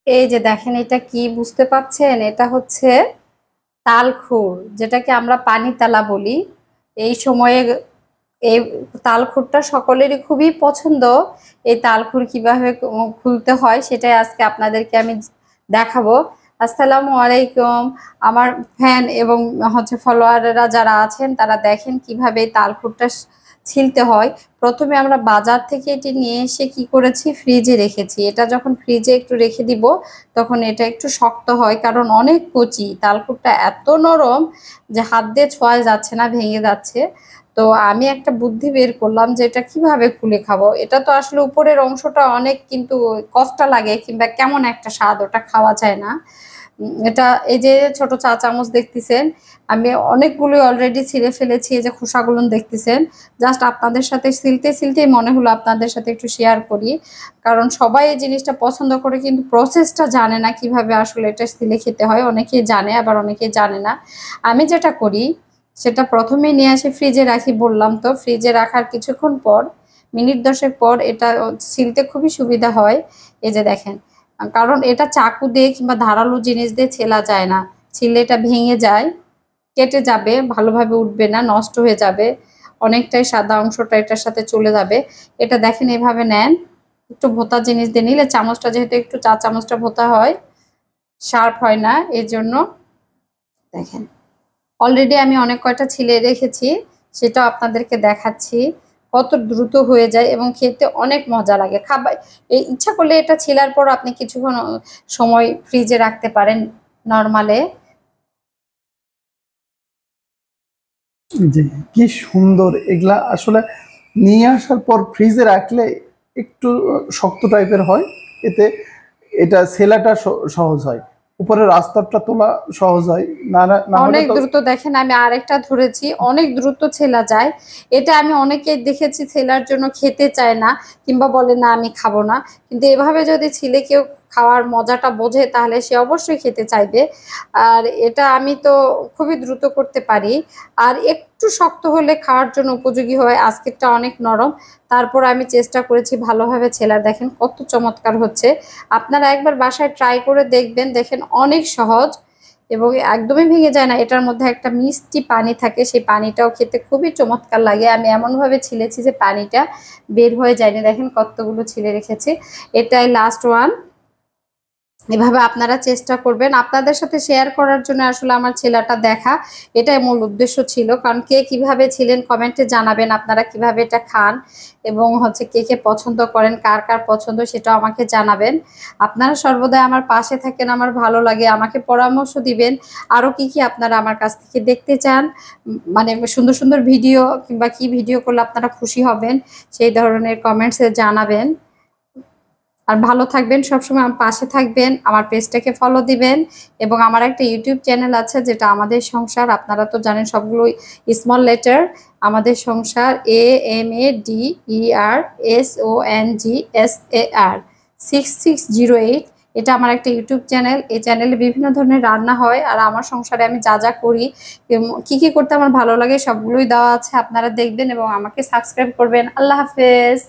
এই যে দেখেন, এটা কি বুঝতে পাচ্ছেন? এটা হচ্ছে তালখুর, যেটাকে আমরা পানি তালা বলি। এই সময়ে এই তালখুরটা সকলেরই খুবই পছন্দ। এই তালখুর কিভাবে খুলতে হয় সেটাই আজকে আপনাদেরকে আমি দেখাবো। আসসালামু আলাইকুম। আমার ফ্যান এবং হচ্ছে ফলোয়াররা যারা আছেন তারা দেখেন কিভাবে এই তালখুরটা ছিলতে হয়। প্রথমে আমরা বাজার থেকে এটি নিয়ে এসে কি করেছি, ফ্রিজে রেখেছি। এটা যখন ফ্রিজে একটু রেখে দিব তখন এটা একটু শক্ত হয়, কারণ অনেক কচি। তালকুটটা এত নরম যে হাত দিয়ে ছোঁয়া যাচ্ছে না, ভেঙে যাচ্ছে। তো আমি একটা বুদ্ধি বের করলাম যে এটা কিভাবে খুলে খাবো। এটা তো আসলে উপরের অংশটা অনেক কিন্তু কষ্টা লাগে, কিংবা কেমন একটা স্বাদ, ওটা খাওয়া যায় না। এটা এই যে ছোট চা চামচ দেখতেছেন, আমি অনেকগুলো অলরেডি ছিঁড়ে ফেলেছি। এই যে খোসাগুলো দেখতেছেন, জাস্ট আপনাদের সাথে ছিলতে ছিলতেই মনে হলো আপনাদের সাথে একটু শেয়ার করি। কারণ সবাই এই জিনিসটা পছন্দ করে, কিন্তু প্রসেসটা জানে না কিভাবে আসলে এটা ছিলে খেতে হয়। অনেকেই জানে, আবার অনেকেই জানে না। আমি যেটা করি সেটা প্রথমেই নিয়ে আসি ফ্রিজে রাখি, বললাম তো। ফ্রিজে রাখার কিছুক্ষণ পর, মিনিট 10 পর এটা ছিলতে খুবই সুবিধা হয়। এই যে দেখেন, কারণ এটা চাকু দিয়ে কিংবা ধারালো জিনিস দিয়ে ছেলা যায় না। ছিলে এটা ভেঙে যায়, কেটে যাবে, ভালোভাবে উঠবে না, নষ্ট হয়ে যাবে। অনেকটাই সাদা অংশটা এটার সাথে চলে যাবে। এটা দেখেন, এভাবে নেন। একটু ভোঁতা জিনিস দিয়ে নিলে, চামচটা যেহেতু একটু চা চামচটা ভোঁতা হয়, শার্প হয় না, এর জন্য। দেখেন, অলরেডি আমি অনেক কয়টা ছিলে রেখেছি, সেটাও আপনাদেরকে দেখাচ্ছি। কত দ্রুত হয়ে যায় এবং খেতে অনেক মজা লাগে। খাবার এই ইচ্ছা করলে এটা ছিলার পর আপনি কিছুক্ষণ সময় ফ্রিজে রাখতে পারেন নরমালে। জি, কি সুন্দর এগুলা আসলে নিয়ে আসার পর ফ্রিজে রাখলে একটু শক্ত টাইপের হয়, এতে এটা সেলাটা সহজ হয়, উপরের আস্তরটা তোলা সহজ হয়। না হলে অনেক তো দ্রুত। দেখেন, আমি আরেকটা ধরেছি, অনেক দ্রুত ছেলা যায়। এটা আমি অনেকেই দেখেছি ছেলার জন্য খেতে চায় না, কিংবা বলে না আমি খাবো না। কিন্তু এভাবে যদি ছিলে কেউ খাওয়ার মজাটা বোঝে, তাহলে সে অবশ্যই খেতে চাইবে। আর এটা আমি তো খুবই দ্রুত করতে পারি। আর একটু শক্ত হলে খাওয়ার জন্য উপযোগী হয়। আজকেরটা অনেক নরম, তারপর আমি চেষ্টা করেছি ভালোভাবে ছেলার। দেখেন কত চমৎকার হচ্ছে। আপনারা একবার বাসায় ট্রাই করে দেখবেন, দেখেন অনেক সহজ এবং একদমই ভেঙে যায় না। এটার মধ্যে একটা মিষ্টি পানি থাকে, সেই পানিটাও খেতে খুবই চমৎকার লাগে। আমি এমনভাবে ছিলেছি যে পানিটা বের হয়ে যায়নি। দেখেন কতগুলো ছিলে রেখেছি। এটাই লাস্ট ওয়ান। এভাবে আপনারা চেষ্টা করবেন। আপনাদের সাথে শেয়ার করার জন্য আসলে আমার ছেলেটা দেখা, এটাই মূল উদ্দেশ্য ছিল। কারণ কে কিভাবে ছিলেন কমেন্টে জানাবেন, আপনারা কিভাবে এটা খান এবং হচ্ছে কে কে পছন্দ করেন, কার কার পছন্দ সেটাও আমাকে জানাবেন। আপনারা সর্বদাই আমার পাশে থাকেন, আমার ভালো লাগে। আমাকে পরামর্শ দিবেন আরও কি কি আপনারা আমার কাছ থেকে দেখতে চান। মানে সুন্দর সুন্দর ভিডিও, কিংবা কি ভিডিও করলে আপনারা খুশি হবেন, সেই ধরনের কমেন্টসে জানাবেন। আর ভালো থাকবেন, সবসময় আমার পাশে থাকবেন, আমার পেজটাকে ফলো দিবেন। এবং আমার একটা ইউটিউব চ্যানেল আছে, যেটা আমাদের সংসার। আপনারা তো জানেন সবগুলোই স্মল লেটার। আমাদের সংসার, AMADERSONGSAR 6608। এটা আমার একটা ইউটিউব চ্যানেল। এই চ্যানেলে বিভিন্ন ধরনের রান্না হয়, আর আমার সংসারে আমি যা যা করি, কি কি করতে আমার ভালো লাগে, সবগুলোই দেওয়া আছে। আপনারা দেখবেন এবং আমাকে সাবস্ক্রাইব করবেন। আল্লাহ হাফেজ।